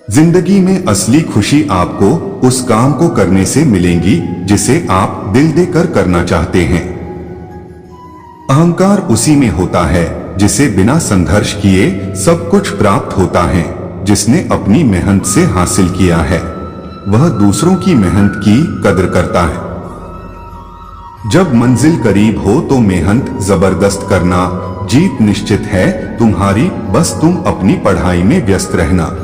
जिंदगी में असली खुशी आपको उस काम को करने से मिलेगी जिसे आप दिल देकर करना चाहते हैं। अहंकार उसी में होता है जिसे बिना संघर्ष किए सब कुछ प्राप्त होता है। जिसने अपनी मेहनत से हासिल किया है वह दूसरों की मेहनत की कदर करता है। जब मंजिल करीब हो तो मेहनत जबरदस्त करना, जीत निश्चित है तुम्हारी, बस तुम अपनी पढ़ाई में व्यस्त रहना।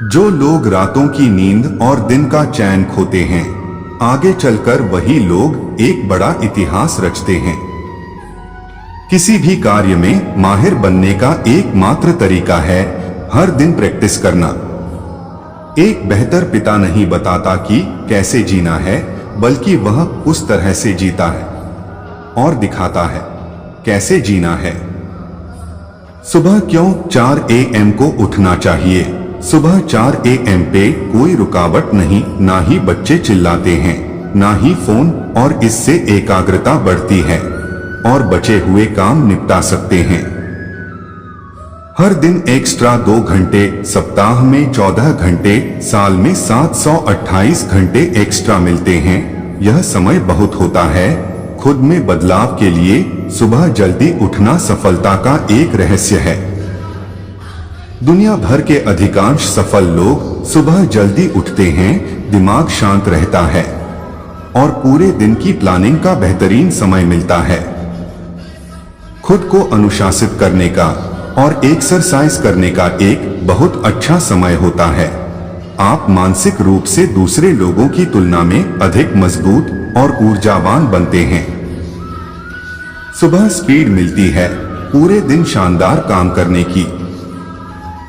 जो लोग रातों की नींद और दिन का चैन खोते हैं, आगे चलकर वही लोग एक बड़ा इतिहास रचते हैं। किसी भी कार्य में माहिर बनने का एकमात्र तरीका है हर दिन प्रैक्टिस करना। एक बेहतर पिता नहीं बताता कि कैसे जीना है, बल्कि वह उस तरह से जीता है और दिखाता है कैसे जीना है। सुबह क्यों 4 AM को उठना चाहिए? सुबह 4 AM पे कोई रुकावट नहीं, ना ही बच्चे चिल्लाते हैं, ना ही फोन, और इससे एकाग्रता बढ़ती है और बचे हुए काम निपटा सकते हैं। हर दिन एक्स्ट्रा 2 घंटे, सप्ताह में 14 घंटे, साल में 728 घंटे एक्स्ट्रा मिलते हैं। यह समय बहुत होता है खुद में बदलाव के लिए। सुबह जल्दी उठना सफलता का एक रहस्य है। दुनिया भर के अधिकांश सफल लोग सुबह जल्दी उठते हैं, दिमाग शांत रहता है और पूरे दिन की प्लानिंग का बेहतरीन समय मिलता है। खुद को अनुशासित करने का और एक्सरसाइज करने का एक बहुत अच्छा समय होता है। आप मानसिक रूप से दूसरे लोगों की तुलना में अधिक मजबूत और ऊर्जावान बनते हैं। सुबह स्पीड मिलती है पूरे दिन शानदार काम करने की।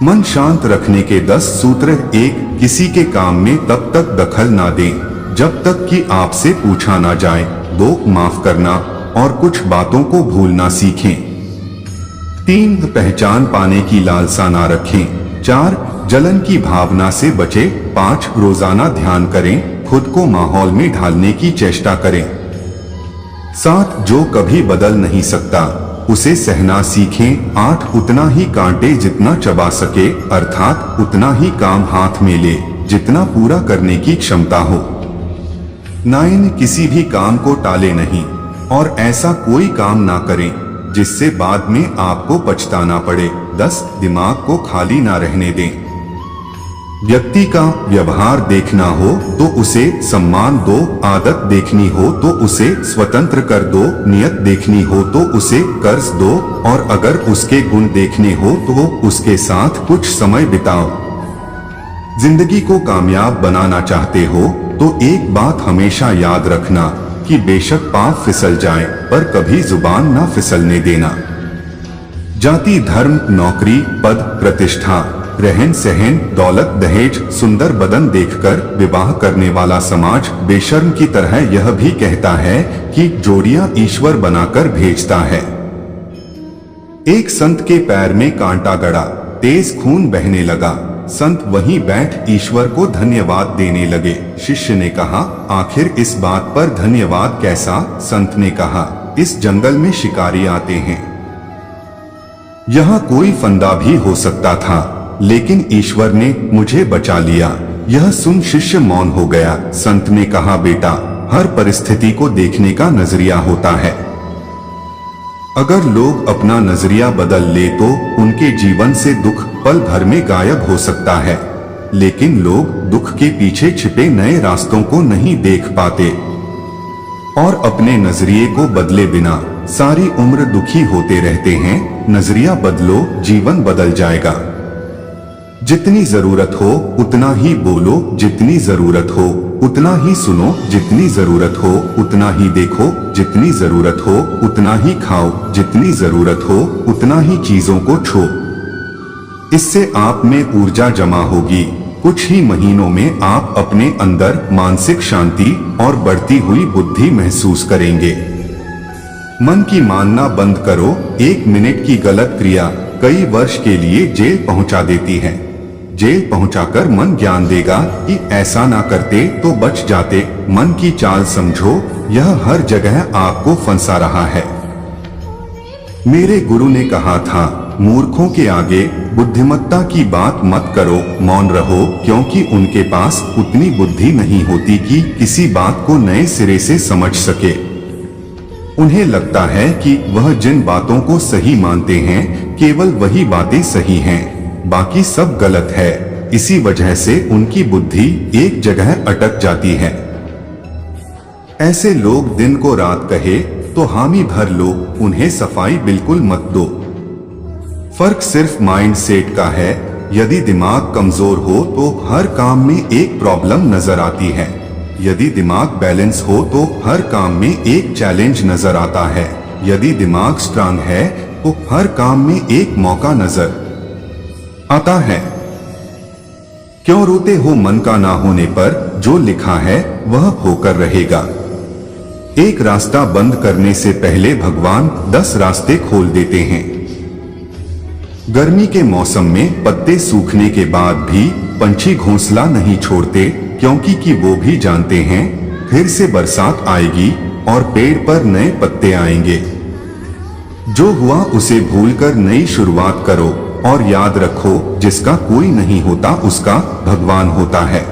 मन शांत रखने के 10 सूत्र। 1, किसी के काम में तब तक दखल ना दें जब तक कि आपसे पूछा ना जाए। 2, माफ करना और कुछ बातों को भूलना सीखें। 3, पहचान पाने की लालसा ना रखें। 4, जलन की भावना से बचे। 5, रोजाना ध्यान करें, खुद को माहौल में ढालने की चेष्टा करें। 7, जो कभी बदल नहीं सकता उसे सहना सीखें। 8, उतना ही कांटे जितना चबा सके, अर्थात उतना ही काम हाथ में ले जितना पूरा करने की क्षमता हो। 9, किसी भी काम को टाले नहीं और ऐसा कोई काम ना करें जिससे बाद में आपको पछताना पड़े। 10, दिमाग को खाली ना रहने दें। व्यक्ति का व्यवहार देखना हो तो उसे सम्मान दो, आदत देखनी हो तो उसे स्वतंत्र कर दो, नियत देखनी हो तो उसे कर्ज दो, और अगर उसके गुण देखने हो तो उसके साथ कुछ समय बिताओ। जिंदगी को कामयाब बनाना चाहते हो तो एक बात हमेशा याद रखना कि बेशक पांव फिसल जाए पर कभी जुबान ना फिसलने देना। जाति, धर्म, नौकरी, पद, प्रतिष्ठा, रहन सहन, दौलत, दहेज, सुंदर बदन देखकर विवाह करने वाला समाज बेशर्म की तरह यह भी कहता है कि जोड़ियां ईश्वर बनाकर भेजता है। एक संत के पैर में कांटा गड़ा, तेज खून बहने लगा। संत वहीं बैठ ईश्वर को धन्यवाद देने लगे। शिष्य ने कहा, आखिर इस बात पर धन्यवाद कैसा? संत ने कहा, इस जंगल में शिकारी आते हैं, यहाँ कोई फंदा भी हो सकता था, लेकिन ईश्वर ने मुझे बचा लिया। यह सुन शिष्य मौन हो गया। संत ने कहा, बेटा, हर परिस्थिति को देखने का नजरिया होता है। अगर लोग अपना नजरिया बदल ले तो उनके जीवन से दुख पल भर में गायब हो सकता है, लेकिन लोग दुख के पीछे छिपे नए रास्तों को नहीं देख पाते और अपने नजरिए को बदले बिना सारी उम्र दुखी होते रहते हैं। नजरिया बदलो, जीवन बदल जाएगा। जितनी जरूरत हो उतना ही बोलो, जितनी जरूरत हो उतना ही सुनो, जितनी जरूरत हो उतना ही देखो, जितनी जरूरत हो उतना ही खाओ, जितनी जरूरत हो उतना ही चीजों को छो। इससे आप में ऊर्जा जमा होगी। कुछ ही महीनों में आप अपने अंदर मानसिक शांति और बढ़ती हुई बुद्धि महसूस करेंगे। मन की मानना बंद करो। 1 मिनट की गलत क्रिया कई वर्ष के लिए जेल पहुंचा देती है। जेल पहुंचाकर मन ज्ञान देगा कि ऐसा ना करते तो बच जाते। मन की चाल समझो, यह हर जगह आपको फंसा रहा है। मेरे गुरु ने कहा था, मूर्खों के आगे बुद्धिमत्ता की बात मत करो, मौन रहो, क्योंकि उनके पास उतनी बुद्धि नहीं होती कि किसी बात को नए सिरे से समझ सके। उन्हें लगता है कि वह जिन बातों को सही मानते हैं केवल वही बातें सही हैं, बाकी सब गलत है। इसी वजह से उनकी बुद्धि एक जगह अटक जाती है। ऐसे लोग दिन को रात कहे तो हामी भर लो, उन्हें सफाई बिल्कुल मत दो। फर्क सिर्फ माइंड सेट का है। यदि दिमाग कमजोर हो तो हर काम में एक प्रॉब्लम नजर आती है, यदि दिमाग बैलेंस हो तो हर काम में एक चैलेंज नजर आता है, यदि दिमाग स्ट्रांग है तो हर काम में एक मौका नजर आता है। क्यों रोते हो मन का ना होने पर, जो लिखा है वह होकर रहेगा। एक रास्ता बंद करने से पहले भगवान 10 रास्ते खोल देते हैं। गर्मी के मौसम में पत्ते सूखने के बाद भी पंछी घोंसला नहीं छोड़ते, क्योंकि कि वो भी जानते हैं फिर से बरसात आएगी और पेड़ पर नए पत्ते आएंगे। जो हुआ उसे भूलकर नई शुरुआत करो और याद रखो, जिसका कोई नहीं होता उसका भगवान होता है।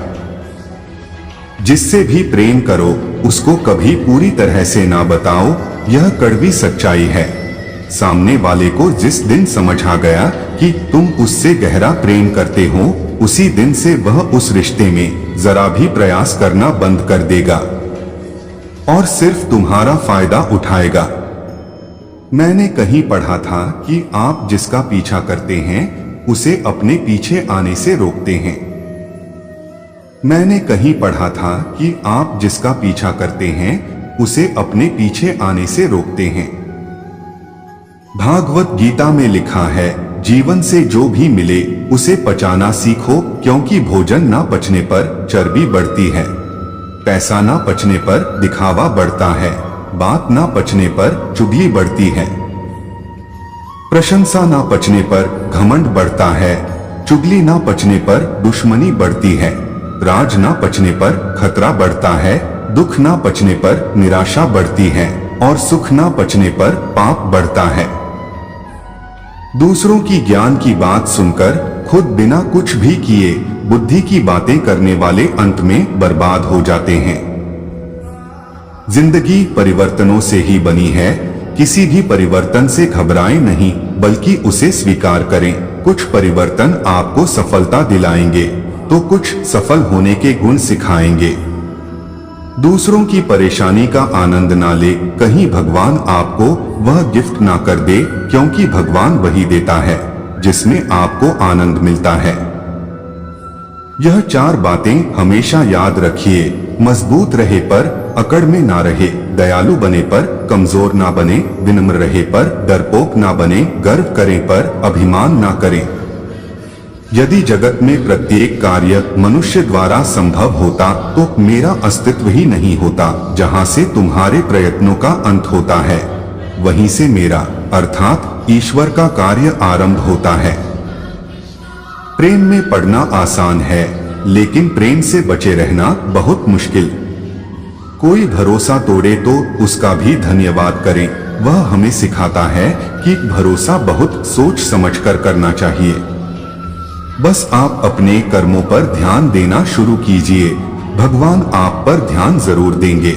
जिससे भी प्रेम करो उसको कभी पूरी तरह से ना बताओ, यह कड़वी सच्चाई है। सामने वाले को जिस दिन समझ आ गया कि तुम उससे गहरा प्रेम करते हो, उसी दिन से वह उस रिश्ते में जरा भी प्रयास करना बंद कर देगा और सिर्फ तुम्हारा फायदा उठाएगा। मैंने कहीं पढ़ा था कि आप जिसका पीछा करते हैं उसे अपने पीछे आने से रोकते हैं। मैंने कहीं पढ़ा था कि आप जिसका पीछा करते हैं उसे अपने पीछे आने से रोकते हैं। भागवत गीता में लिखा है, जीवन से जो भी मिले उसे पचाना सीखो, क्योंकि भोजन ना पचने पर चर्बी बढ़ती है, पैसा ना पचने पर दिखावा बढ़ता है, बात ना पचने पर चुगली बढ़ती है, प्रशंसा ना पचने पर घमंड बढ़ता है, चुगली ना पचने पर दुश्मनी बढ़ती है, राज ना पचने पर खतरा बढ़ता है, दुख ना पचने पर निराशा बढ़ती है और सुख ना पचने पर पाप बढ़ता है। दूसरों की ज्ञान की बात सुनकर खुद बिना कुछ भी किए बुद्धि की बातें करने वाले अंत में बर्बाद हो जाते हैं। जिंदगी परिवर्तनों से ही बनी है, किसी भी परिवर्तन से घबराएं नहीं बल्कि उसे स्वीकार करें। कुछ परिवर्तन आपको सफलता दिलाएंगे तो कुछ सफल होने के गुण सिखाएंगे। दूसरों की परेशानी का आनंद ना ले, कहीं भगवान आपको वह गिफ्ट ना कर दे, क्योंकि भगवान वही देता है जिसमें आपको आनंद मिलता है। यह 4 बातें हमेशा याद रखिए। मजबूत रहे पर अकड़ में ना रहे, दयालु बने पर कमजोर ना बने, विनम्र रहे पर डरपोक ना बने, गर्व करें पर अभिमान ना करें। यदि जगत में प्रत्येक कार्य मनुष्य द्वारा संभव होता तो मेरा अस्तित्व ही नहीं होता। जहाँ से तुम्हारे प्रयत्नों का अंत होता है वहीं से मेरा अर्थात ईश्वर का कार्य आरंभ होता है। प्रेम में पड़ना आसान है, लेकिन प्रेम से बचे रहना बहुत मुश्किल। कोई भरोसा तोड़े तो उसका भी धन्यवाद करें। वह हमें सिखाता है कि भरोसा बहुत सोच समझकर करना चाहिए। बस आप अपने कर्मों पर ध्यान देना शुरू कीजिए, भगवान आप पर ध्यान जरूर देंगे।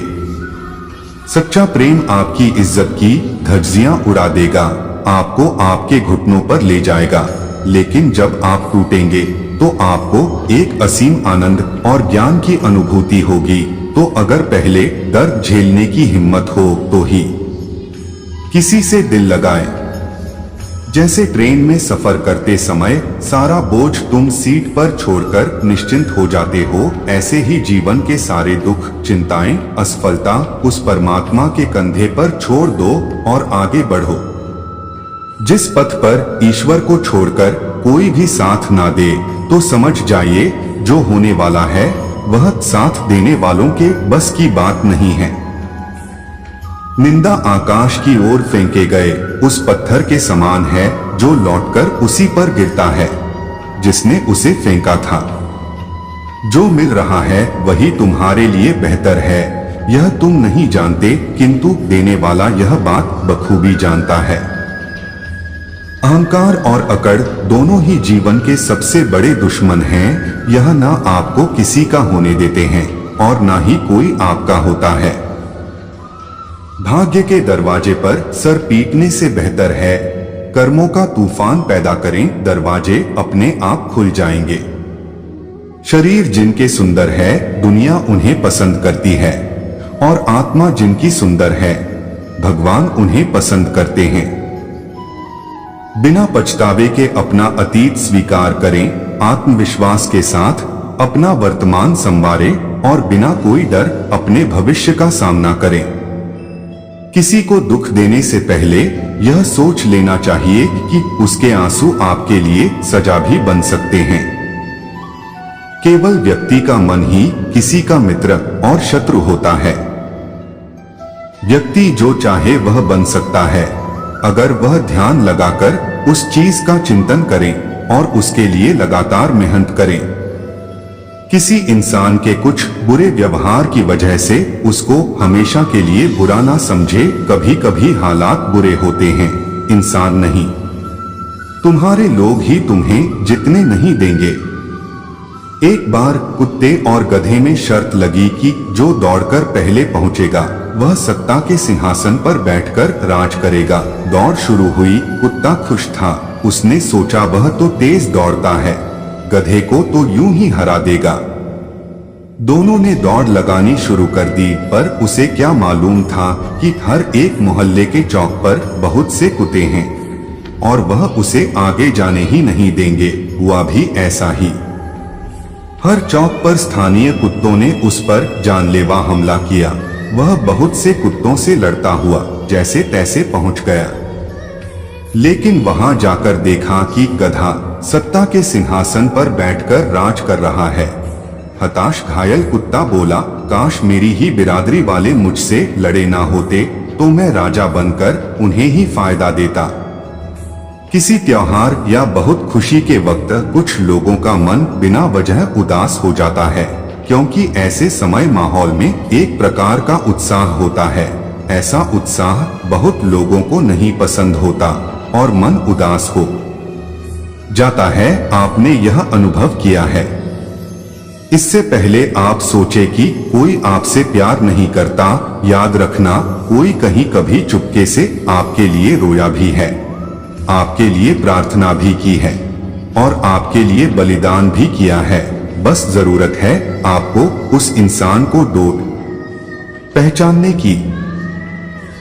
सच्चा प्रेम आपकी इज्जत की धज्जियां उड़ा देगा, आपको आपके घुटनों पर ले जाएगा। लेकिन जब आप टूटेंगे तो आपको एक असीम आनंद और ज्ञान की अनुभूति होगी। तो अगर पहले दर्द झेलने की हिम्मत हो तो ही किसी से दिल लगाएं। जैसे ट्रेन में सफर करते समय सारा बोझ तुम सीट पर छोड़कर निश्चिंत हो जाते हो, ऐसे ही जीवन के सारे दुख, चिंताएं, असफलता उस परमात्मा के कंधे पर छोड़ दो और आगे बढ़ो। जिस पथ पर ईश्वर को छोड़कर कोई भी साथ ना दे तो समझ जाइए जो होने वाला है वह साथ देने वालों के बस की बात नहीं है। निंदा आकाश की ओर फेंके गए उस पत्थर के समान है जो लौटकर उसी पर गिरता है जिसने उसे फेंका था। जो मिल रहा है वही तुम्हारे लिए बेहतर है, यह तुम नहीं जानते, किंतु देने वाला यह बात बखूबी जानता है। अहंकार और अकड़ दोनों ही जीवन के सबसे बड़े दुश्मन हैं। यह ना आपको किसी का होने देते हैं और ना ही कोई आपका होता है। भाग्य के दरवाजे पर सर पीटने से बेहतर है कर्मों का तूफान पैदा करें, दरवाजे अपने आप खुल जाएंगे। शरीर जिनके सुंदर है दुनिया उन्हें पसंद करती है और आत्मा जिनकी सुंदर है भगवान उन्हें पसंद करते हैं। बिना पछतावे के अपना अतीत स्वीकार करें, आत्मविश्वास के साथ अपना वर्तमान संवारें और बिना कोई डर अपने भविष्य का सामना करें। किसी को दुख देने से पहले यह सोच लेना चाहिए कि उसके आंसू आपके लिए सजा भी बन सकते हैं। केवल व्यक्ति का मन ही किसी का मित्र और शत्रु होता है। व्यक्ति जो चाहे वह बन सकता है अगर वह ध्यान लगाकर उस चीज का चिंतन करें और उसके लिए लगातार मेहनत करें। किसी इंसान के कुछ बुरे व्यवहार की वजह से उसको हमेशा के लिए बुरा ना समझे। कभी कभी हालात बुरे होते हैं, इंसान नहीं। तुम्हारे लोग ही तुम्हें जितने नहीं देंगे। एक बार कुत्ते और गधे में शर्त लगी कि जो दौड़कर पहले पहुंचेगा वह सत्ता के सिंहासन पर बैठकर राज करेगा। दौड़ शुरू हुई, कुत्ता खुश था। उसने सोचा वह तो तेज दौड़ता है, गधे को तो यूं ही हरा देगा। दोनों ने दौड़ लगानी शुरू कर दी, पर उसे क्या मालूम था कि हर एक मोहल्ले के चौक पर बहुत से कुत्ते हैं और वह उसे आगे जाने ही नहीं देंगे। हुआ भी ऐसा ही। हर चौक पर स्थानीय कुत्तों ने उस पर जानलेवा हमला किया। वह बहुत से कुत्तों से लड़ता हुआ जैसे तैसे पहुंच गया, लेकिन वहां जाकर देखा कि गधा सत्ता के सिंहासन पर बैठकर राज कर रहा है। हताश घायल कुत्ता बोला, काश मेरी ही बिरादरी वाले मुझसे लड़े ना होते तो मैं राजा बनकर उन्हें ही फायदा देता। किसी त्योहार या बहुत खुशी के वक्त कुछ लोगों का मन बिना वजह उदास हो जाता है, क्योंकि ऐसे समय माहौल में एक प्रकार का उत्साह होता है। ऐसा उत्साह बहुत लोगों को नहीं पसंद होता और मन उदास हो जाता है। आपने यह अनुभव किया है। इससे पहले आप सोचे कि कोई आपसे प्यार नहीं करता, याद रखना कोई कहीं कभी चुपके से आपके लिए रोया भी है, आपके लिए प्रार्थना भी की है और आपके लिए बलिदान भी किया है। बस जरूरत है आपको उस इंसान को पहचानने की।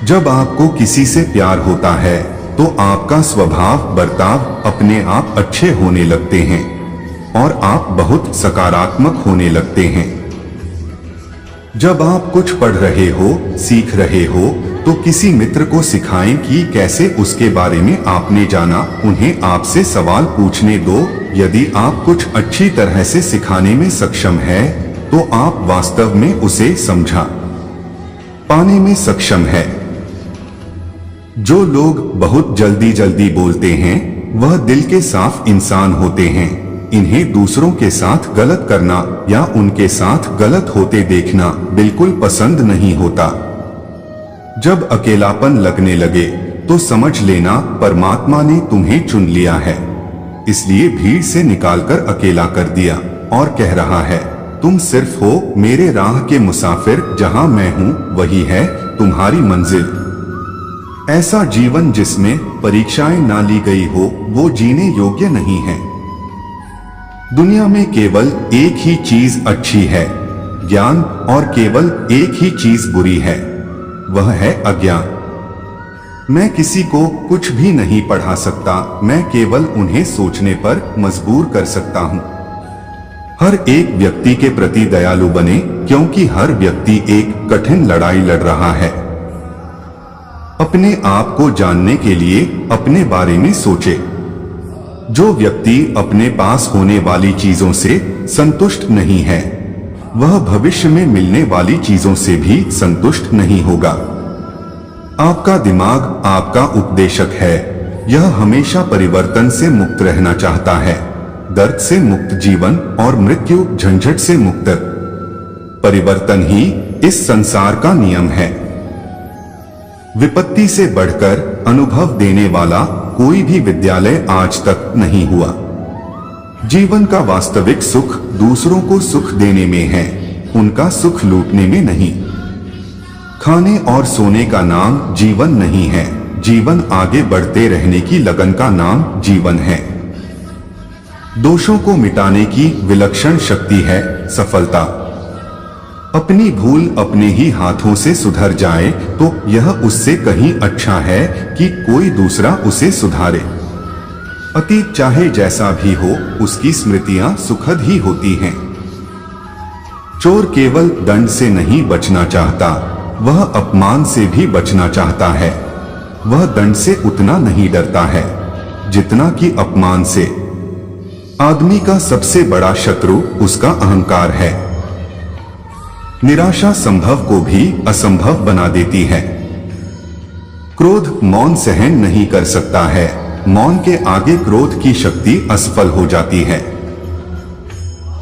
जब आपको किसी से प्यार होता है तो आपका स्वभाव बर्ताव अपने आप अच्छे होने लगते हैं और आप बहुत सकारात्मक होने लगते हैं। जब आप कुछ पढ़ रहे हो, सीख रहे हो तो किसी मित्र को सिखाएं कि कैसे उसके बारे में आपने जाना। उन्हें आपसे सवाल पूछने दो। यदि आप कुछ अच्छी तरह से सिखाने में सक्षम है तो आप वास्तव में उसे समझा पाने में सक्षम है। जो लोग बहुत जल्दी जल्दी बोलते हैं वह दिल के साफ इंसान होते हैं। इन्हें दूसरों के साथ गलत करना या उनके साथ गलत होते देखना बिल्कुल पसंद नहीं होता। जब अकेलापन लगने लगे तो समझ लेना परमात्मा ने तुम्हें चुन लिया है, इसलिए भीड़ से निकालकर अकेला कर दिया और कह रहा है, तुम सिर्फ हो मेरे राह के मुसाफिर, जहां मैं हूं वही है तुम्हारी मंजिल। ऐसा जीवन जिसमें परीक्षाएं ना ली गई हो वो जीने योग्य नहीं है। दुनिया में केवल एक ही चीज अच्छी है, ज्ञान, और केवल एक ही चीज बुरी है, वह है अज्ञान। मैं किसी को कुछ भी नहीं पढ़ा सकता, मैं केवल उन्हें सोचने पर मजबूर कर सकता हूं। हर एक व्यक्ति के प्रति दयालु बने, क्योंकि हर व्यक्ति एक कठिन लड़ाई लड़ रहा है। अपने आप को जानने के लिए अपने बारे में सोचे। जो व्यक्ति अपने पास होने वाली चीजों से संतुष्ट नहीं है वह भविष्य में मिलने वाली चीजों से भी संतुष्ट नहीं होगा। आपका दिमाग आपका उपदेशक है, यह हमेशा परिवर्तन से मुक्त रहना चाहता है, दर्द से मुक्त जीवन और मृत्यु झंझट से मुक्त। परिवर्तन ही इस संसार का नियम है। विपत्ति से बढ़कर अनुभव देने वाला कोई भी विद्यालय आज तक नहीं हुआ। जीवन का वास्तविक सुख दूसरों को सुख देने में है, उनका सुख लूटने में नहीं। खाने और सोने का नाम जीवन नहीं है, जीवन आगे बढ़ते रहने की लगन का नाम जीवन है। दोषों को मिटाने की विलक्षण शक्ति है सफलता। अपनी भूल अपने ही हाथों से सुधर जाए तो यह उससे कहीं अच्छा है कि कोई दूसरा उसे सुधारे। अतीत चाहे जैसा भी हो, उसकी स्मृतियां सुखद ही होती हैं। चोर केवल दंड से नहीं बचना चाहता, वह अपमान से भी बचना चाहता है। वह दंड से उतना नहीं डरता है जितना कि अपमान से। आदमी का सबसे बड़ा शत्रु उसका अहंकार है। निराशा संभव को भी असंभव बना देती है। क्रोध मौन सहन नहीं कर सकता है, मौन के आगे क्रोध की शक्ति असफल हो जाती है।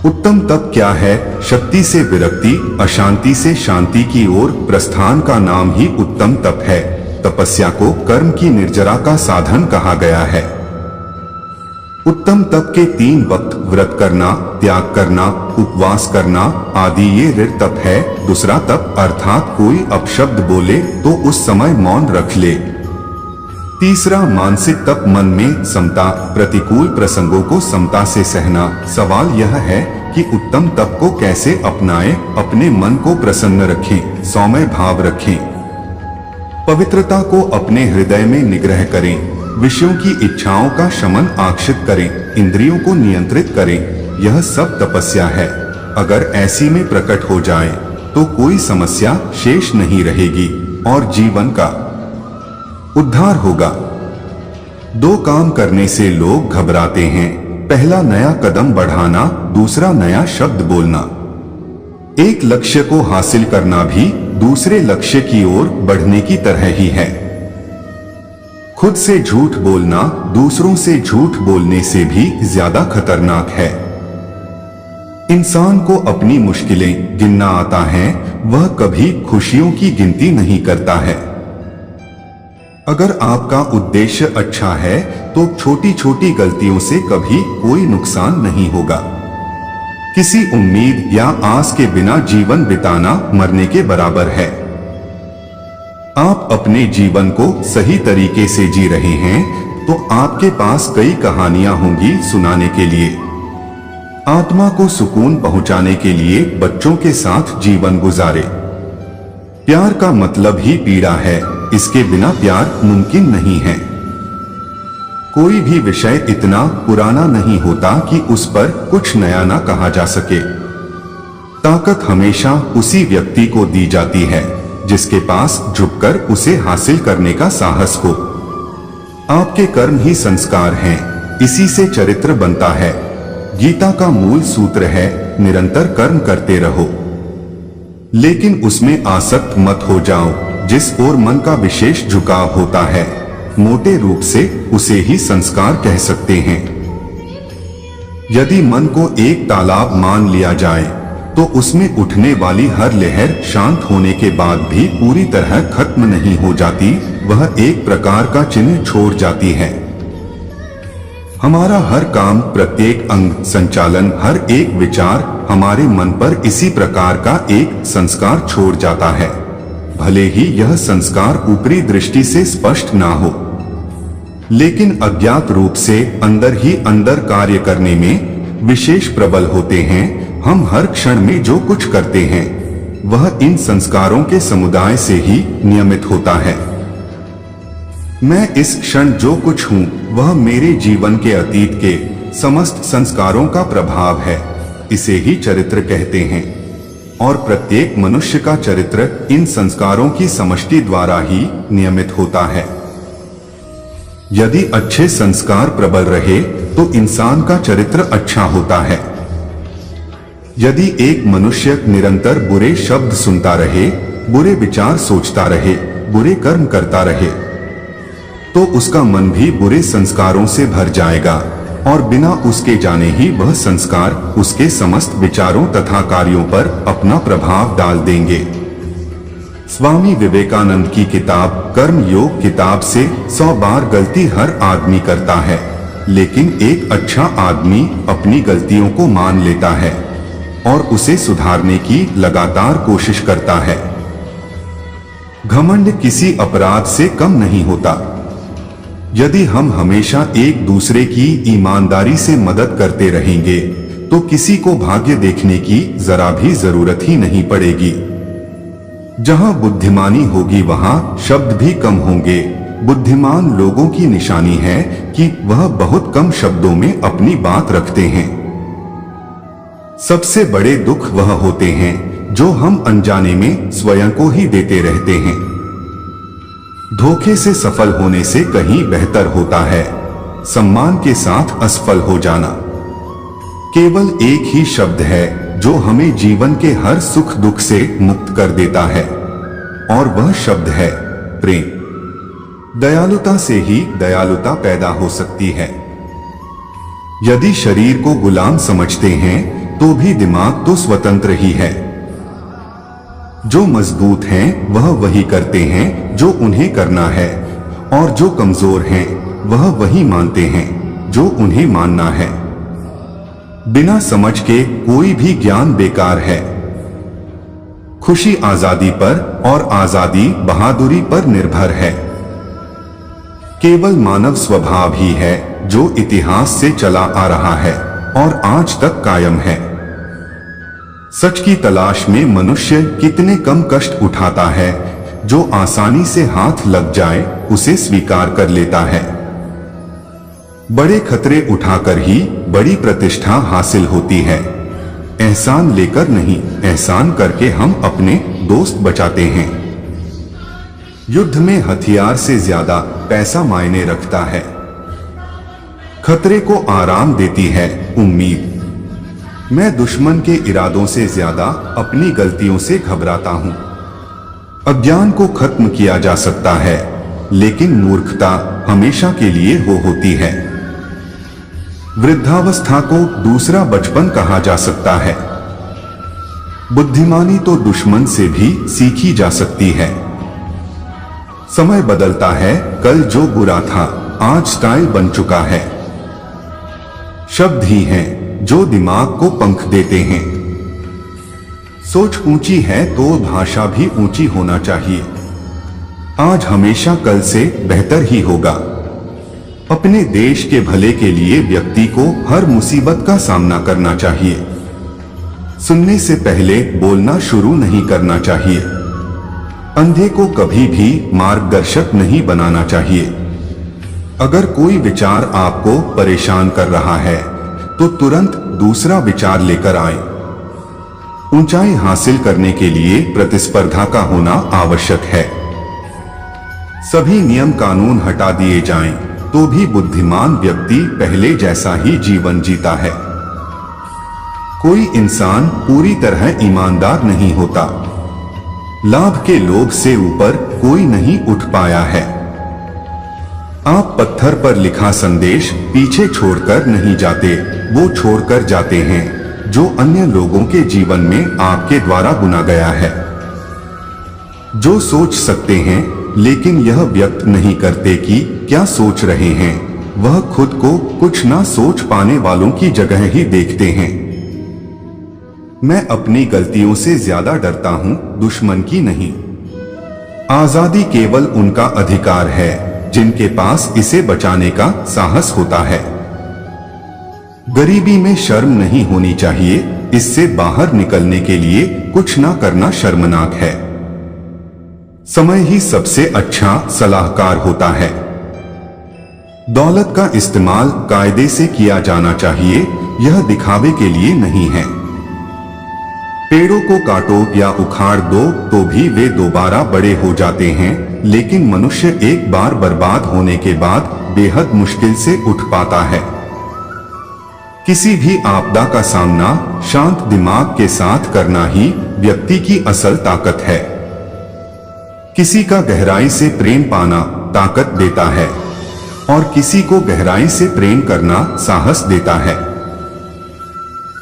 उत्तम तप क्या है? शक्ति से विरक्ति, अशांति से शांति की ओर प्रस्थान का नाम ही उत्तम तप है। तपस्या को कर्म की निर्जरा का साधन कहा गया है। उत्तम तप के 3 वक्त व्रत करना, त्याग करना, उपवास करना आदि ये ऋत तप है। दूसरा तप अर्थात कोई अपशब्द बोले तो उस समय मौन रख ले। तीसरा मानसिक तप, मन में समता, प्रतिकूल प्रसंगों को समता से सहना। सवाल यह है कि उत्तम तप को कैसे अपनाएं? अपने मन को प्रसन्न रखें, सौम्य भाव रखें, पवित्रता को अपने हृदय में निग्रह करें, विषयों की इच्छाओं का शमन आक्षित करें, इंद्रियों को नियंत्रित करें। यह सब तपस्या है। अगर ऐसी में प्रकट हो जाए तो कोई समस्या शेष नहीं रहेगी और जीवन का उद्धार होगा। 2 काम करने से लोग घबराते हैं। पहला नया कदम बढ़ाना, दूसरा नया शब्द बोलना। एक लक्ष्य को हासिल करना भी दूसरे लक्ष्य की ओर बढ़ने की तरह ही है। खुद से झूठ बोलना दूसरों से झूठ बोलने से भी ज्यादा खतरनाक है। इंसान को अपनी मुश्किलें गिनना आता है, वह कभी खुशियों की गिनती नहीं करता है। अगर आपका उद्देश्य अच्छा है तो छोटी छोटी गलतियों से कभी कोई नुकसान नहीं होगा। किसी उम्मीद या आस के बिना जीवन बिताना मरने के बराबर है। आप अपने जीवन को सही तरीके से जी रहे हैं तो आपके पास कई कहानियां होंगी सुनाने के लिए। आत्मा को सुकून पहुंचाने के लिए बच्चों के साथ जीवन गुजारे। प्यार का मतलब ही पीड़ा है, इसके बिना प्यार मुमकिन नहीं है। कोई भी विषय इतना पुराना नहीं होता कि उस पर कुछ नया ना कहा जा सके। ताकत हमेशा उसी व्यक्ति को दी जाती है जिसके पास झुककर उसे हासिल करने का साहस हो। आपके कर्म ही संस्कार हैं, इसी से चरित्र बनता है। गीता का मूल सूत्र है, निरंतर कर्म करते रहो, लेकिन उसमें आसक्त मत हो जाओ। जिस ओर मन का विशेष झुकाव होता है, मोटे रूप से उसे ही संस्कार कह सकते हैं। यदि मन को एक तालाब मान लिया जाए तो उसमें उठने वाली हर लहर शांत होने के बाद भी पूरी तरह खत्म नहीं हो जाती, वह एक प्रकार का चिन्ह छोड़ जाती है। हमारा हर काम, प्रत्येक अंग, संचालन, हर एक विचार हमारे मन पर इसी प्रकार का एक संस्कार छोड़ जाता है, भले ही यह संस्कार ऊपरी दृष्टि से स्पष्ट ना हो, लेकिन अज्ञात रूप से अंदर ही अंदर कार्य करने में विशेष प्रबल होते हैं। हम हर क्षण में जो कुछ करते हैं वह इन संस्कारों के समुदाय से ही नियमित होता है। मैं इस क्षण जो कुछ हूँ वह मेरे जीवन के अतीत के समस्त संस्कारों का प्रभाव है, इसे ही चरित्र कहते हैं। और प्रत्येक मनुष्य का चरित्र इन संस्कारों की समष्टि द्वारा ही नियमित होता है। यदि अच्छे संस्कार प्रबल रहे तो इंसान का चरित्र अच्छा होता है। यदि एक मनुष्य निरंतर बुरे शब्द सुनता रहे, बुरे विचार सोचता रहे, बुरे कर्म करता रहे, तो उसका मन भी बुरे संस्कारों से भर जाएगा और बिना उसके जाने ही वह संस्कार उसके समस्त विचारों तथा कार्यों पर अपना प्रभाव डाल देंगे। स्वामी विवेकानंद की किताब कर्म योग किताब से 100 बार गलती हर आदमी करता है, लेकिन एक अच्छा आदमी अपनी गलतियों को मान लेता है और उसे सुधारने की लगातार कोशिश करता है। घमंड किसी अपराध से कम नहीं होता। यदि हम हमेशा एक दूसरे की ईमानदारी से मदद करते रहेंगे तो किसी को भाग्य देखने की जरा भी जरूरत ही नहीं पड़ेगी। जहां बुद्धिमानी होगी वहां शब्द भी कम होंगे। बुद्धिमान लोगों की निशानी है कि वह बहुत कम शब्दों में अपनी बात रखते हैं। सबसे बड़े दुख वह होते हैं जो हम अनजाने में स्वयं को ही देते रहते हैं। धोखे से सफल होने से कहीं बेहतर होता है सम्मान के साथ असफल हो जाना। केवल एक ही शब्द है जो हमें जीवन के हर सुख दुख से मुक्त कर देता है, और वह शब्द है प्रेम। दयालुता से ही दयालुता पैदा हो सकती है। यदि शरीर को गुलाम समझते हैं तो भी दिमाग तो स्वतंत्र ही है। जो मजबूत हैं वह वही करते हैं जो उन्हें करना है, और जो कमजोर हैं वह वही मानते हैं जो उन्हें मानना है। बिना समझ के कोई भी ज्ञान बेकार है। खुशी आजादी पर और आजादी बहादुरी पर निर्भर है। केवल मानव स्वभाव ही है जो इतिहास से चला आ रहा है और आज तक कायम है। सच की तलाश में मनुष्य कितने कम कष्ट उठाता है, जो आसानी से हाथ लग जाए उसे स्वीकार कर लेता है। बड़े खतरे उठाकर ही बड़ी प्रतिष्ठा हासिल होती है। एहसान लेकर नहीं, एहसान करके हम अपने दोस्त बचाते हैं। युद्ध में हथियार से ज्यादा पैसा मायने रखता है। खतरे को आराम देती है उम्मीद। मैं दुश्मन के इरादों से ज्यादा अपनी गलतियों से घबराता हूं। अज्ञान को खत्म किया जा सकता है, लेकिन मूर्खता हमेशा के लिए होती है। वृद्धावस्था को दूसरा बचपन कहा जा सकता है। बुद्धिमानी तो दुश्मन से भी सीखी जा सकती है। समय बदलता है, कल जो बुरा था आज स्टाइल बन चुका है। शब्द ही हैं जो दिमाग को पंख देते हैं। सोच ऊंची है तो भाषा भी ऊंची होना चाहिए। आज हमेशा कल से बेहतर ही होगा। अपने देश के भले के लिए व्यक्ति को हर मुसीबत का सामना करना चाहिए। सुनने से पहले बोलना शुरू नहीं करना चाहिए। अंधे को कभी भी मार्गदर्शक नहीं बनाना चाहिए। अगर कोई विचार आपको परेशान कर रहा है तो तुरंत दूसरा विचार लेकर आए। ऊंचाई हासिल करने के लिए प्रतिस्पर्धा का होना आवश्यक है। सभी नियम कानून हटा दिए जाएं तो भी बुद्धिमान व्यक्ति पहले जैसा ही जीवन जीता है। कोई इंसान पूरी तरह ईमानदार नहीं होता। लाभ के लोभ से ऊपर कोई नहीं उठ पाया है। आप पत्थर पर लिखा संदेश पीछे छोड़कर नहीं जाते, वो छोड़कर जाते हैं जो अन्य लोगों के जीवन में आपके द्वारा बुना गया है। जो सोच सकते हैं लेकिन यह व्यक्त नहीं करते कि क्या सोच रहे हैं, वह खुद को कुछ ना सोच पाने वालों की जगह ही देखते हैं। मैं अपनी गलतियों से ज्यादा डरता हूं, दुश्मन की नहीं। आजादी केवल उनका अधिकार है जिनके पास इसे बचाने का साहस होता है। गरीबी में शर्म नहीं होनी चाहिए। इससे बाहर निकलने के लिए कुछ ना करना शर्मनाक है। समय ही सबसे अच्छा सलाहकार होता है। दौलत का इस्तेमाल कायदे से किया जाना चाहिए, यह दिखावे के लिए नहीं है। पेड़ों को काटो या उखाड़ दो तो भी वे दोबारा बड़े हो जाते हैं, लेकिन मनुष्य एक बार बर्बाद होने के बाद बेहद मुश्किल से उठ पाता है। किसी भी आपदा का सामना शांत दिमाग के साथ करना ही व्यक्ति की असल ताकत है। किसी का गहराई से प्रेम पाना ताकत देता है और किसी को गहराई से प्रेम करना साहस देता है।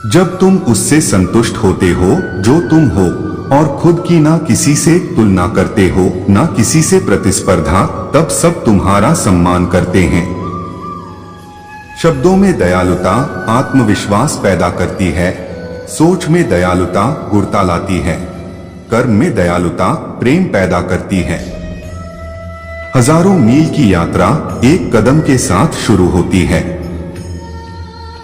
जब तुम उससे संतुष्ट होते हो जो तुम हो, और खुद की ना किसी से तुलना करते हो ना किसी से प्रतिस्पर्धा, तब सब तुम्हारा सम्मान करते हैं। शब्दों में दयालुता आत्मविश्वास पैदा करती है, सोच में दयालुता गुणता लाती है, कर्म में दयालुता प्रेम पैदा करती है। हजारों मील की यात्रा एक कदम के साथ शुरू होती है।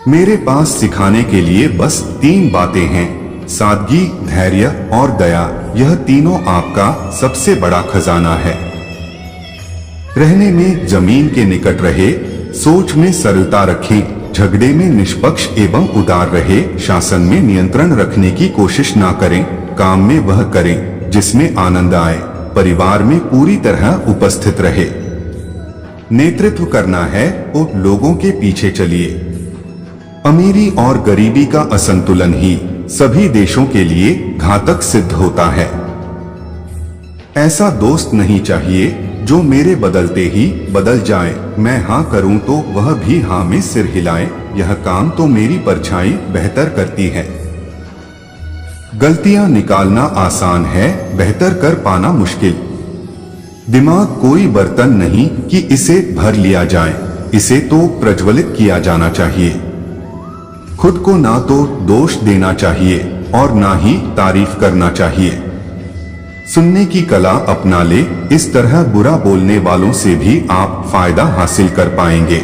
मेरे पास सिखाने के लिए बस 3 बातें हैं, सादगी, धैर्य और दया। यह तीनों आपका सबसे बड़ा खजाना है। रहने में जमीन के निकट रहे, सोच में सरलता रखें, झगड़े में निष्पक्ष एवं उदार रहे, शासन में नियंत्रण रखने की कोशिश ना करें, काम में वह करें जिसमें आनंद आए, परिवार में पूरी तरह उपस्थित रहे। नेतृत्व करना है तो लोगों के पीछे चलिए। अमीरी और गरीबी का असंतुलन ही सभी देशों के लिए घातक सिद्ध होता है। ऐसा दोस्त नहीं चाहिए जो मेरे बदलते ही बदल जाए, मैं हाँ करूं तो वह भी हाँ में सिर हिलाए, यह काम तो मेरी परछाई बेहतर करती है। गलतियां निकालना आसान है, बेहतर कर पाना मुश्किल। दिमाग कोई बर्तन नहीं कि इसे भर लिया जाए, इसे तो प्रज्वलित किया जाना चाहिए। खुद को ना तो दोष देना चाहिए और ना ही तारीफ करना चाहिए। सुनने की कला अपना ले, इस तरह बुरा बोलने वालों से भी आप फायदा हासिल कर पाएंगे।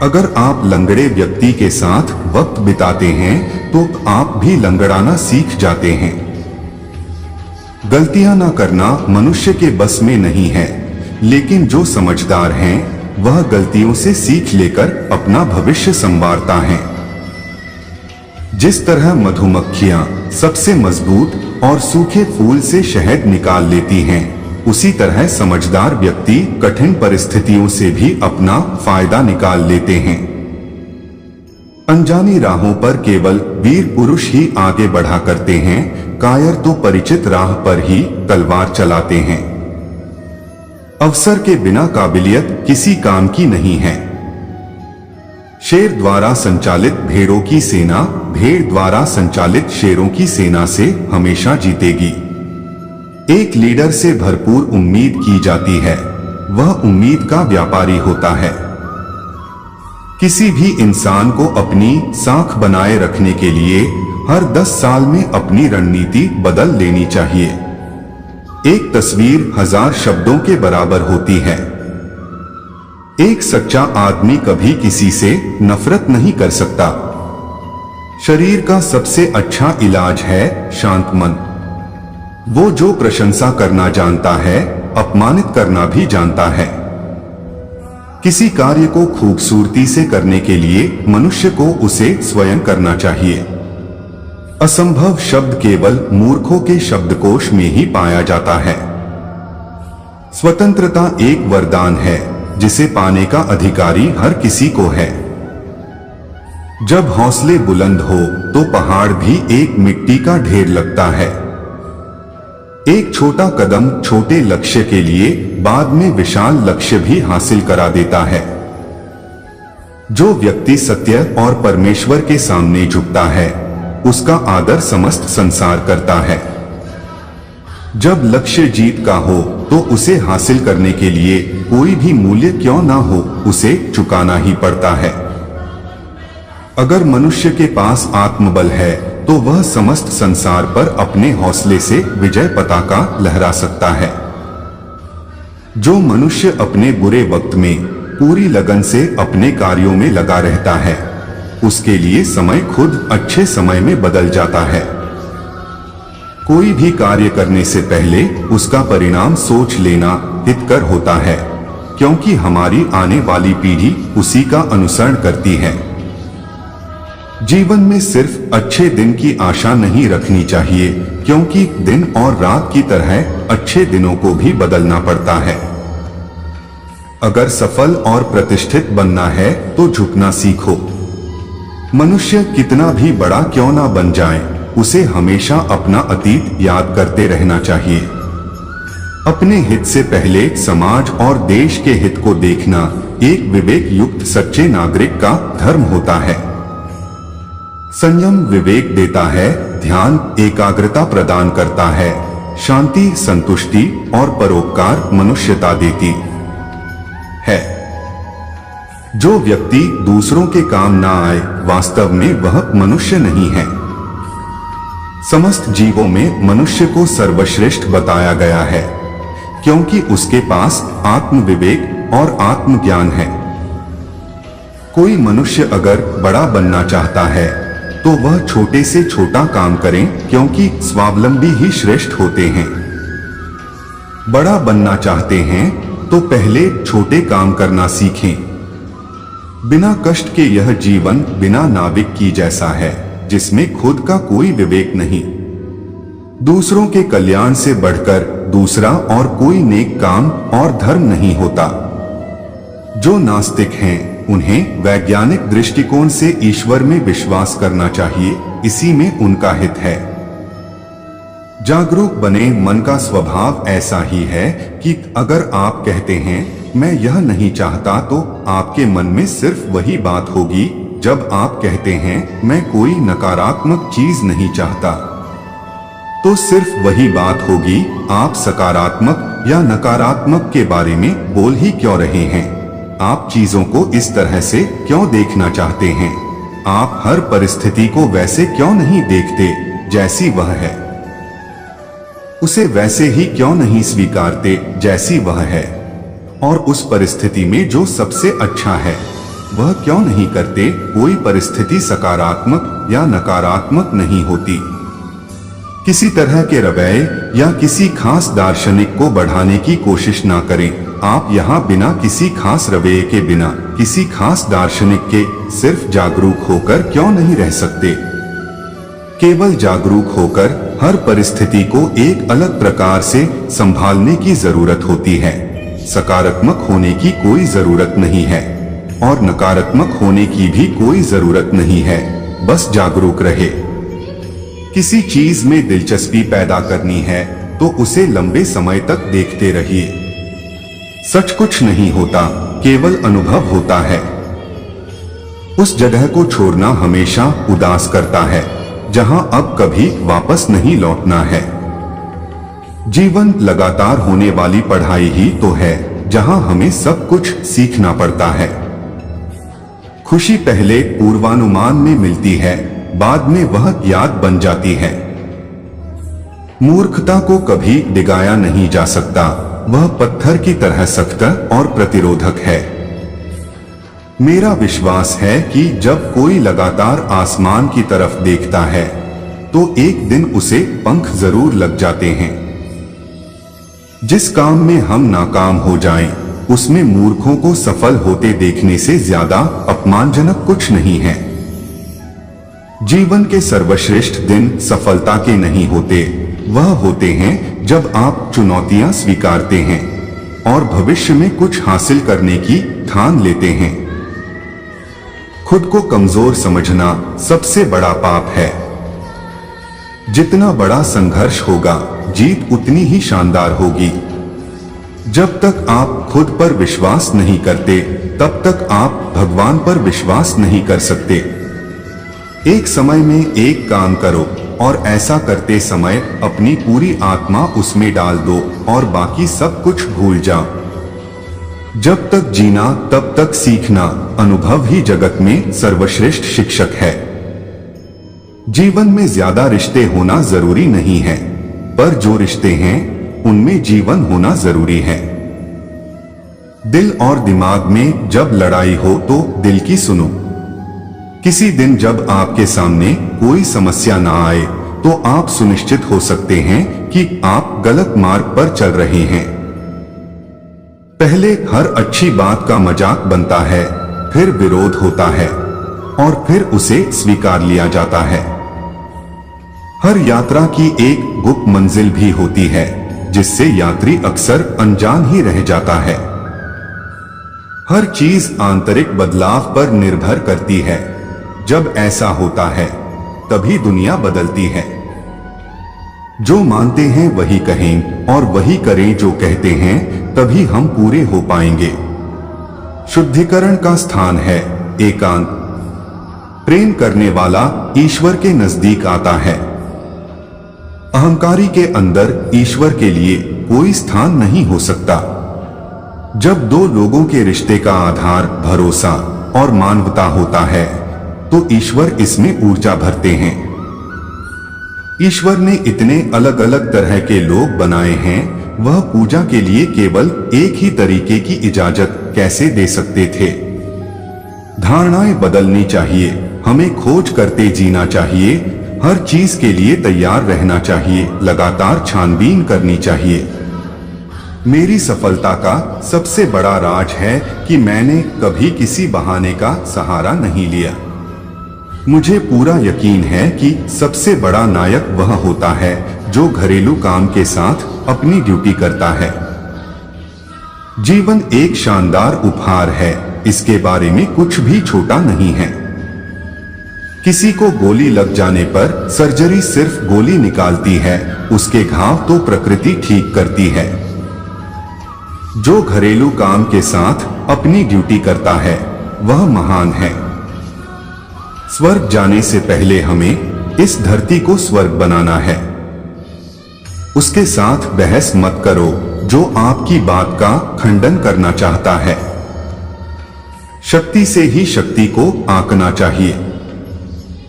अगर आप लंगड़े व्यक्ति के साथ वक्त बिताते हैं तो आप भी लंगड़ाना सीख जाते हैं। गलतियां ना करना मनुष्य के बस में नहीं है, लेकिन जो समझदार हैं वह गलतियों से सीख लेकर अपना भविष्य संवारता है। जिस तरह मधुमक्खियां सबसे मजबूत और सूखे फूल से शहद निकाल लेती हैं, उसी तरह समझदार व्यक्ति कठिन परिस्थितियों से भी अपना फायदा निकाल लेते हैं। अनजानी राहों पर केवल वीर पुरुष ही आगे बढ़ा करते हैं, कायर तो परिचित राह पर ही तलवार चलाते हैं। अवसर के बिना काबिलियत किसी काम की नहीं है। शेर द्वारा संचालित भेड़ों की सेना भेड़ द्वारा संचालित शेरों की सेना से हमेशा जीतेगी। एक लीडर से भरपूर उम्मीद की जाती है, वह उम्मीद का व्यापारी होता है। किसी भी इंसान को अपनी साख बनाए रखने के लिए हर 10 साल में अपनी रणनीति बदल लेनी चाहिए। एक तस्वीर 1000 शब्दों के बराबर होती है। एक सच्चा आदमी कभी किसी से नफरत नहीं कर सकता। शरीर का सबसे अच्छा इलाज है शांत मन। वो जो प्रशंसा करना जानता है, अपमानित करना भी जानता है। किसी कार्य को खूबसूरती से करने के लिए मनुष्य को उसे स्वयं करना चाहिए। असंभव शब्द केवल मूर्खों के शब्दकोश में ही पाया जाता है। स्वतंत्रता एक वरदान है जिसे पाने का अधिकारी हर किसी को है। जब हौसले बुलंद हो तो पहाड़ भी एक मिट्टी का ढेर लगता है। एक छोटा कदम छोटे लक्ष्य के लिए बाद में विशाल लक्ष्य भी हासिल करा देता है। जो व्यक्ति सत्य और परमेश्वर के सामने झुकता है, उसका आदर समस्त संसार करता है। जब लक्ष्य जीत का हो तो उसे हासिल करने के लिए कोई भी मूल्य क्यों ना हो, उसे चुकाना ही पड़ता है। अगर मनुष्य के पास आत्मबल है तो वह समस्त संसार पर अपने हौसले से विजय पताका लहरा सकता है। जो मनुष्य अपने बुरे वक्त में पूरी लगन से अपने कार्यों में लगा रहता है, उसके लिए समय खुद अच्छे समय में बदल जाता है। कोई भी कार्य करने से पहले उसका परिणाम सोच लेना हितकर होता है, क्योंकि हमारी आने वाली पीढ़ी उसी का अनुसरण करती है। जीवन में सिर्फ अच्छे दिन की आशा नहीं रखनी चाहिए, क्योंकि दिन और रात की तरह अच्छे दिनों को भी बदलना पड़ता है। अगर सफल और प्रतिष्ठित बनना है तो झुकना सीखो। मनुष्य कितना भी बड़ा क्यों ना बन जाए, उसे हमेशा अपना अतीत याद करते रहना चाहिए। अपने हित से पहले समाज और देश के हित को देखना एक विवेक युक्त सच्चे नागरिक का धर्म होता है। संयम विवेक देता है, ध्यान एकाग्रता प्रदान करता है, शांति संतुष्टि और परोपकार मनुष्यता देती है। जो व्यक्ति दूसरों के काम ना आए, वास्तव में वह मनुष्य नहीं है। समस्त जीवों में मनुष्य को सर्वश्रेष्ठ बताया गया है, क्योंकि उसके पास आत्म विवेक और आत्मज्ञान है। कोई मनुष्य अगर बड़ा बनना चाहता है तो वह छोटे से छोटा काम करें, क्योंकि स्वावलंबी ही श्रेष्ठ होते हैं। बड़ा बनना चाहते हैं तो पहले छोटे काम करना सीखें। बिना कष्ट के यह जीवन बिना नाविक की जैसा है, जिसमें खुद का कोई विवेक नहीं। दूसरों के कल्याण से बढ़कर दूसरा और कोई नेक काम और धर्म नहीं होता। जो नास्तिक हैं, उन्हें वैज्ञानिक दृष्टिकोण से ईश्वर में विश्वास करना चाहिए, इसी में उनका हित है। जागरूक बने मन का स्वभाव ऐसा ही है कि अगर आप कहते हैं मैं यह नहीं चाहता, तो आपके मन में सिर्फ वही बात होगी। जब आप कहते हैं मैं कोई नकारात्मक चीज नहीं चाहता, तो सिर्फ वही बात होगी। आप सकारात्मक या नकारात्मक के बारे में बोल ही क्यों रहे हैं? आप चीजों को इस तरह से क्यों देखना चाहते हैं? आप हर परिस्थिति को वैसे क्यों नहीं देखते जैसी वह है? उसे वैसे ही क्यों नहीं स्वीकारते जैसी वह है? और उस परिस्थिति में जो सबसे अच्छा है वह क्यों नहीं करते? कोई परिस्थिति सकारात्मक या नकारात्मक नहीं होती। किसी तरह के रवैये या किसी खास दार्शनिक को बढ़ाने की कोशिश ना करें। आप यहाँ बिना किसी खास रवैये के, बिना किसी खास दार्शनिक के सिर्फ जागरूक होकर क्यों नहीं रह सकते? केवल जागरूक होकर हर परिस्थिति को एक अलग प्रकार से संभालने की जरूरत होती है। सकारात्मक होने की कोई जरूरत नहीं है और नकारात्मक होने की भी कोई जरूरत नहीं है, बस जागरूक रहे। किसी चीज में दिलचस्पी पैदा करनी है तो उसे लंबे समय तक देखते रहिए। सच कुछ नहीं होता, केवल अनुभव होता है। उस जगह को छोड़ना हमेशा उदास करता है जहां अब कभी वापस नहीं लौटना है। जीवन लगातार होने वाली पढ़ाई ही तो है, जहां हमें सब कुछ सीखना पड़ता है। खुशी पहले पूर्वानुमान में मिलती है, बाद में वह याद बन जाती है। मूर्खता को कभी डिगाया नहीं जा सकता, वह पत्थर की तरह सख्त और प्रतिरोधक है। मेरा विश्वास है कि जब कोई लगातार आसमान की तरफ देखता है तो एक दिन उसे पंख जरूर लग जाते हैं। जिस काम में हम नाकाम हो जाएं, उसमें मूर्खों को सफल होते देखने से ज्यादा अपमानजनक कुछ नहीं है। जीवन के सर्वश्रेष्ठ दिन सफलता के नहीं होते, वह होते हैं जब आप चुनौतियां स्वीकारते हैं और भविष्य में कुछ हासिल करने की ठान लेते हैं। खुद को कमजोर समझना सबसे बड़ा पाप है। जितना बड़ा संघर्ष होगा, जीत उतनी ही शानदार होगी। जब तक आप खुद पर विश्वास नहीं करते, तब तक आप भगवान पर विश्वास नहीं कर सकते। एक समय में एक काम करो और ऐसा करते समय अपनी पूरी आत्मा उसमें डाल दो और बाकी सब कुछ भूल जाओ। जब तक जीना तब तक सीखना, अनुभव ही जगत में सर्वश्रेष्ठ शिक्षक है। जीवन में ज्यादा रिश्ते होना जरूरी नहीं है, पर जो रिश्ते हैं उनमें जीवन होना जरूरी है। दिल और दिमाग में जब लड़ाई हो तो दिल की सुनो। किसी दिन जब आपके सामने कोई समस्या ना आए तो आप सुनिश्चित हो सकते हैं कि आप गलत मार्ग पर चल रहे हैं। पहले हर अच्छी बात का मजाक बनता है, फिर विरोध होता है और फिर उसे स्वीकार लिया जाता है। हर यात्रा की एक गुप्त मंजिल भी होती है, जिससे यात्री अक्सर अनजान ही रह जाता है। हर चीज आंतरिक बदलाव पर निर्भर करती है। जब ऐसा होता है तभी दुनिया बदलती है। जो मानते हैं वही कहें और वही करें जो कहते हैं, तभी हम पूरे हो पाएंगे। शुद्धिकरण का स्थान है एकांत। प्रेम करने वाला ईश्वर के नजदीक आता है। अहंकारी के अंदर ईश्वर के लिए कोई स्थान नहीं हो सकता। जब दो लोगों के रिश्ते का आधार भरोसा और मानवता होता है तो ईश्वर इसमें ऊर्जा भरते हैं। ईश्वर ने इतने अलग अलग तरह के लोग बनाए हैं, वह पूजा के लिए केवल एक ही तरीके की इजाजत कैसे दे सकते थे। धारणाएं बदलनी चाहिए, हमें खोज करते जीना चाहिए, हर चीज के लिए तैयार रहना चाहिए, लगातार छानबीन करनी चाहिए। मेरी सफलता का सबसे बड़ा राज है कि मैंने कभी किसी बहाने का सहारा नहीं लिया। मुझे पूरा यकीन है कि सबसे बड़ा नायक वह होता है जो घरेलू काम के साथ अपनी ड्यूटी करता है। जीवन एक शानदार उपहार है, इसके बारे में कुछ भी छोटा नहीं है। किसी को गोली लग जाने पर सर्जरी सिर्फ गोली निकालती है, उसके घाव तो प्रकृति ठीक करती है। जो घरेलू काम के साथ अपनी ड्यूटी करता है वह महान है। स्वर्ग जाने से पहले हमें इस धरती को स्वर्ग बनाना है। उसके साथ बहस मत करो जो आपकी बात का खंडन करना चाहता है। शक्ति से ही शक्ति को आंकना चाहिए।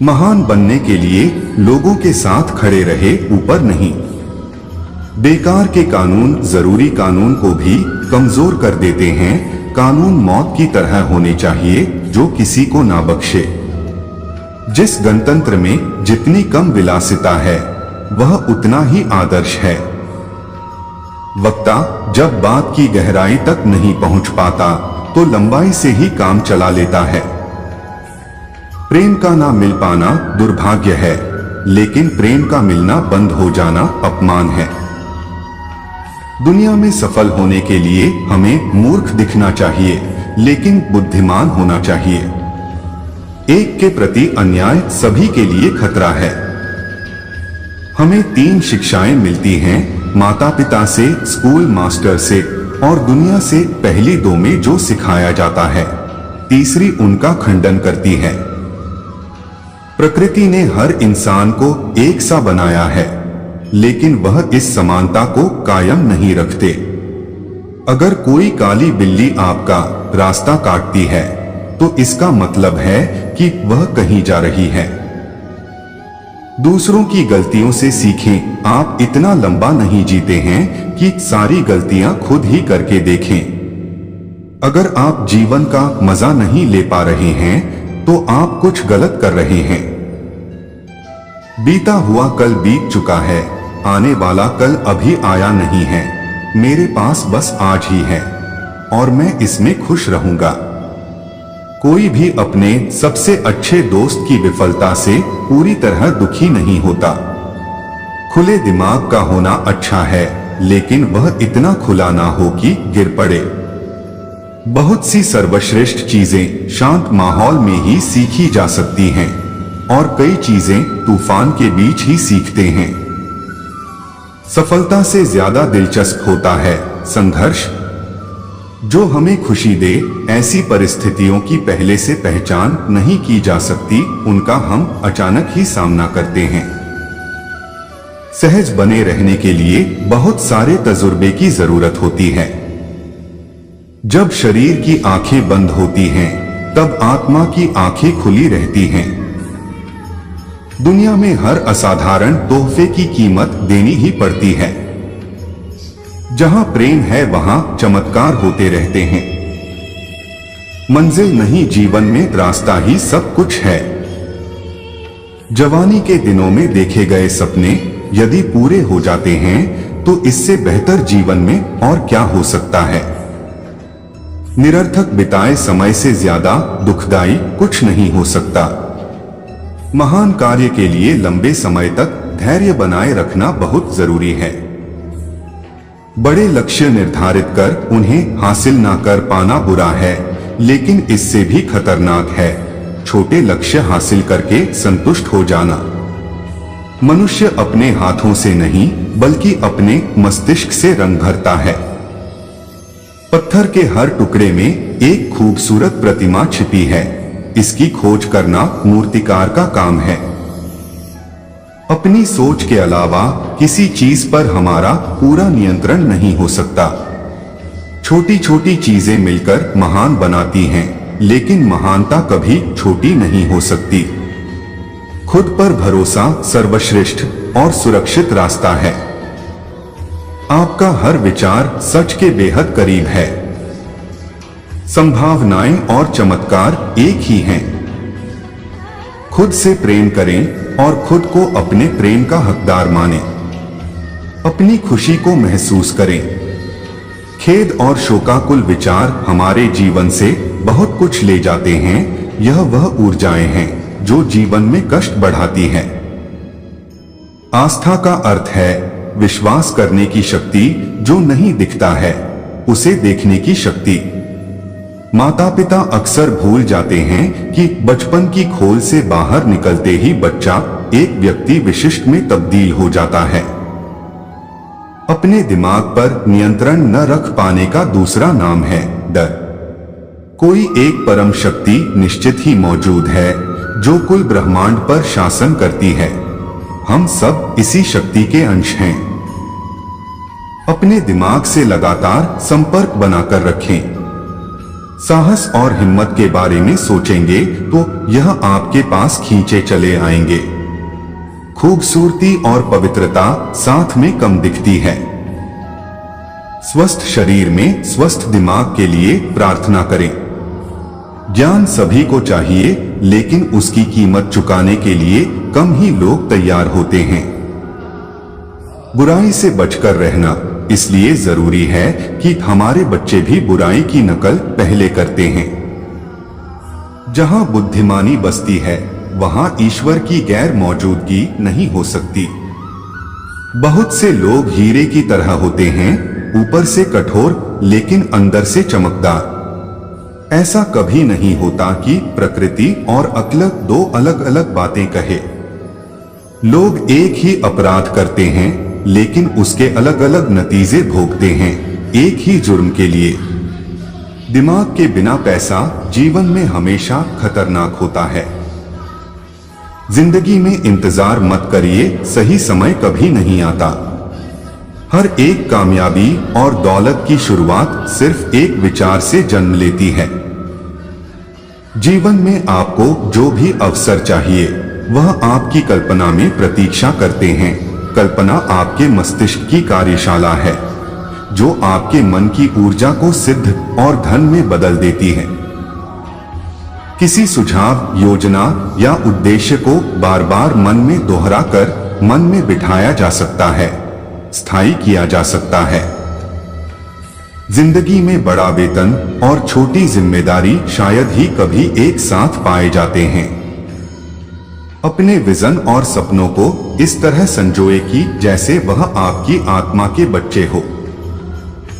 महान बनने के लिए लोगों के साथ खड़े रहे, ऊपर नहीं। बेकार के कानून जरूरी कानून को भी कमजोर कर देते हैं। कानून मौत की तरह होने चाहिए जो किसी को ना बख्शे। जिस गणतंत्र में जितनी कम विलासिता है वह उतना ही आदर्श है। वक्ता जब बात की गहराई तक नहीं पहुंच पाता तो लंबाई से ही काम चला लेता है। प्रेम का ना मिल पाना दुर्भाग्य है, लेकिन प्रेम का मिलना बंद हो जाना अपमान है। दुनिया में सफल होने के लिए हमें मूर्ख दिखना चाहिए, लेकिन बुद्धिमान होना चाहिए। एक के प्रति अन्याय सभी के लिए खतरा है। हमें 3 शिक्षाएं मिलती हैं, माता पिता से, स्कूल मास्टर से और दुनिया से। पहली 2 में जो सिखाया जाता है, तीसरी उनका खंडन करती है। प्रकृति ने हर इंसान को एक सा बनाया है, लेकिन वह इस समानता को कायम नहीं रखते। अगर कोई काली बिल्ली आपका रास्ता काटती है तो इसका मतलब है कि वह कहीं जा रही है। दूसरों की गलतियों से सीखें। आप इतना लंबा नहीं जीते हैं कि सारी गलतियां खुद ही करके देखें। अगर आप जीवन का मजा नहीं ले पा रहे हैं तो आप कुछ गलत कर रहे हैं। बीता हुआ कल बीत चुका है, आने वाला कल अभी आया नहीं है। मेरे पास बस आज ही है और मैं इसमें खुश रहूंगा। कोई भी अपने सबसे अच्छे दोस्त की विफलता से पूरी तरह दुखी नहीं होता। खुले दिमाग का होना अच्छा है, लेकिन वह इतना खुला ना हो कि गिर पड़े। बहुत सी सर्वश्रेष्ठ चीजें शांत माहौल में ही सीखी जा सकती हैं और कई चीजें तूफान के बीच ही सीखते हैं। सफलता से ज्यादा दिलचस्प होता है संघर्ष। जो हमें खुशी दे, ऐसी परिस्थितियों की पहले से पहचान नहीं की जा सकती, उनका हम अचानक ही सामना करते हैं। सहज बने रहने के लिए बहुत सारे तजुर्बे की जरूरत होती है। जब शरीर की आंखें बंद होती हैं, तब आत्मा की आंखें खुली रहती हैं। दुनिया में हर असाधारण तोहफे की कीमत देनी ही पड़ती है। जहां प्रेम है वहां चमत्कार होते रहते हैं। मंजिल नहीं, जीवन में रास्ता ही सब कुछ है। जवानी के दिनों में देखे गए सपने यदि पूरे हो जाते हैं तो इससे बेहतर जीवन में और क्या हो सकता है। निरर्थक बिताए समय से ज्यादा दुखदाई कुछ नहीं हो सकता। महान कार्य के लिए लंबे समय तक धैर्य बनाए रखना बहुत जरूरी है। बड़े लक्ष्य निर्धारित कर उन्हें हासिल ना कर पाना बुरा है, लेकिन इससे भी खतरनाक है छोटे लक्ष्य हासिल करके संतुष्ट हो जाना। मनुष्य अपने हाथों से नहीं बल्कि अपने मस्तिष्क से रंग भरता है। पत्थर के हर टुकड़े में एक खूबसूरत प्रतिमा छिपी है। इसकी खोज करना मूर्तिकार का काम है। अपनी सोच के अलावा किसी चीज पर हमारा पूरा नियंत्रण नहीं हो सकता। छोटी छोटी चीजें मिलकर महान बनाती हैं, लेकिन महानता कभी छोटी नहीं हो सकती। खुद पर भरोसा सर्वश्रेष्ठ और सुरक्षित रास्ता है। आपका हर विचार सच के बेहद करीब है। संभावनाएं और चमत्कार एक ही हैं। खुद से प्रेम करें और खुद को अपने प्रेम का हकदार मानें। अपनी खुशी को महसूस करें। खेद और शोकाकुल विचार हमारे जीवन से बहुत कुछ ले जाते हैं। यह वह ऊर्जाएं हैं जो जीवन में कष्ट बढ़ाती हैं। आस्था का अर्थ है विश्वास करने की शक्ति, जो नहीं दिखता है उसे देखने की शक्ति। माता पिता अक्सर भूल जाते हैं कि बचपन की खोल से बाहर निकलते ही बच्चा एक व्यक्ति विशिष्ट में तब्दील हो जाता है। अपने दिमाग पर नियंत्रण न रख पाने का दूसरा नाम है डर। कोई एक परम शक्ति निश्चित ही मौजूद है जो कुल ब्रह्मांड पर शासन करती है। हम सब इसी शक्ति के अंश हैं। अपने दिमाग से लगातार संपर्क बनाकर रखें। साहस और हिम्मत के बारे में सोचेंगे तो यह आपके पास खींचे चले आएंगे। खूबसूरती और पवित्रता साथ में कम दिखती है। स्वस्थ शरीर में स्वस्थ दिमाग के लिए प्रार्थना करें। ज्ञान सभी को चाहिए, लेकिन उसकी कीमत चुकाने के लिए कम ही लोग तैयार होते हैं। बुराई से बचकर रहना इसलिए जरूरी है कि हमारे बच्चे भी बुराई की नकल पहले करते हैं। जहां बुद्धिमानी बसती है वहां ईश्वर की गैर मौजूदगी नहीं हो सकती। बहुत से लोग हीरे की तरह होते हैं, ऊपर से कठोर लेकिन अंदर से चमकदार। ऐसा कभी नहीं होता कि प्रकृति और अक्ल दो अलग अलग बातें कहे। लोग एक ही अपराध करते हैं लेकिन उसके अलग अलग नतीजे भोगते हैं, एक ही जुर्म के लिए। दिमाग के बिना पैसा जीवन में हमेशा खतरनाक होता है। जिंदगी में इंतजार मत करिए, सही समय कभी नहीं आता। हर एक कामयाबी और दौलत की शुरुआत सिर्फ एक विचार से जन्म लेती है। जीवन में आपको जो भी अवसर चाहिए वह आपकी कल्पना में प्रतीक्षा करते हैं। कल्पना आपके मस्तिष्क की कार्यशाला है जो आपके मन की ऊर्जा को सिद्ध और धन में बदल देती है। किसी सुझाव, योजना या उद्देश्य को बार बार मन में दोहराकर मन में बिठाया जा सकता है, स्थायी किया जा सकता है। जिंदगी में बड़ा वेतन और छोटी जिम्मेदारी शायद ही कभी एक साथ पाए जाते हैं। अपने विजन और सपनों को इस तरह संजोए कि जैसे वह आपकी आत्मा के बच्चे हो।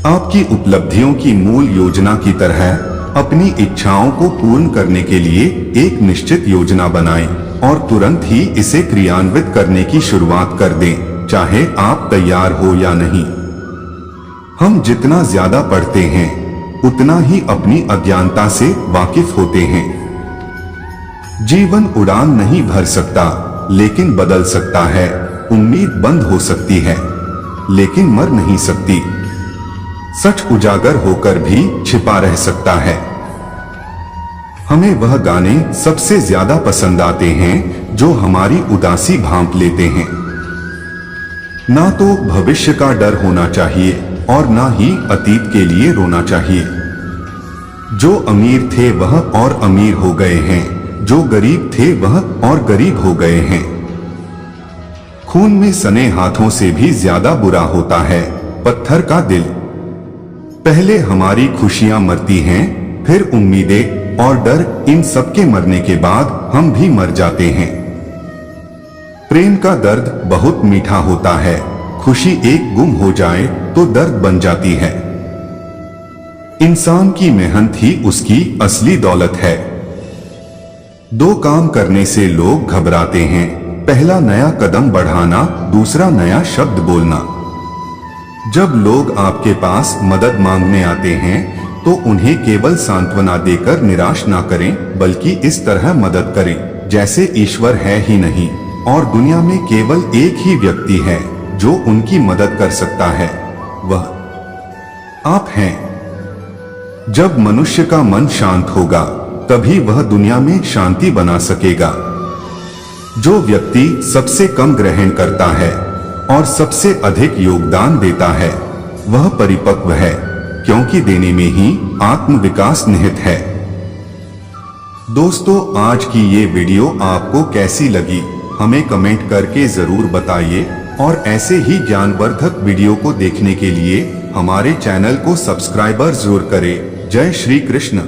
आपकी उपलब्धियों की मूल योजना की तरह अपनी इच्छाओं को पूर्ण करने के लिए एक निश्चित योजना बनाएं और तुरंत ही इसे क्रियान्वित करने की शुरुआत कर दें, चाहे आप तैयार हो या नहीं। हम जितना ज्यादा पढ़ते हैं उतना ही अपनी अज्ञानता से वाकिफ होते हैं। जीवन उड़ान नहीं भर सकता लेकिन बदल सकता है। उम्मीद बंद हो सकती है लेकिन मर नहीं सकती। सच उजागर होकर भी छिपा रह सकता है। हमें वह गाने सबसे ज्यादा पसंद आते हैं जो हमारी उदासी भांप लेते हैं। ना तो भविष्य का डर होना चाहिए और ना ही अतीत के लिए रोना चाहिए। जो अमीर थे वह और अमीर हो गए हैं, जो गरीब थे वह और गरीब हो गए हैं। खून में सने हाथों से भी ज्यादा बुरा होता है पत्थर का दिल। पहले हमारी खुशियां मरती हैं, फिर उम्मीदें और डर, इन सबके मरने के बाद हम भी मर जाते हैं। प्रेम का दर्द बहुत मीठा होता है। खुशी एक गुम हो जाए तो दर्द बन जाती है। इंसान की मेहनत ही उसकी असली दौलत है। दो काम करने से लोग घबराते हैं। पहला नया कदम बढ़ाना, दूसरा नया शब्द बोलना। जब लोग आपके पास मदद मांगने आते हैं तो तो उन्हें केवल सांत्वना देकर निराश ना करें, बल्कि इस तरह मदद करें जैसे ईश्वर है ही नहीं और दुनिया में केवल एक ही व्यक्ति है जो उनकी मदद कर सकता है, वह आप हैं। जब मनुष्य का मन शांत होगा तभी वह दुनिया में शांति बना सकेगा। जो व्यक्ति सबसे कम ग्रहण करता है और सबसे अधिक योगदान देता है वह परिपक्व है, क्योंकि देने में ही आत्म विकास निहित है। दोस्तों, आज की ये वीडियो आपको कैसी लगी हमें कमेंट करके जरूर बताइए और ऐसे ही ज्ञानवर्धक वीडियो को देखने के लिए हमारे चैनल को सब्सक्राइब जरूर करें। जय श्री कृष्ण।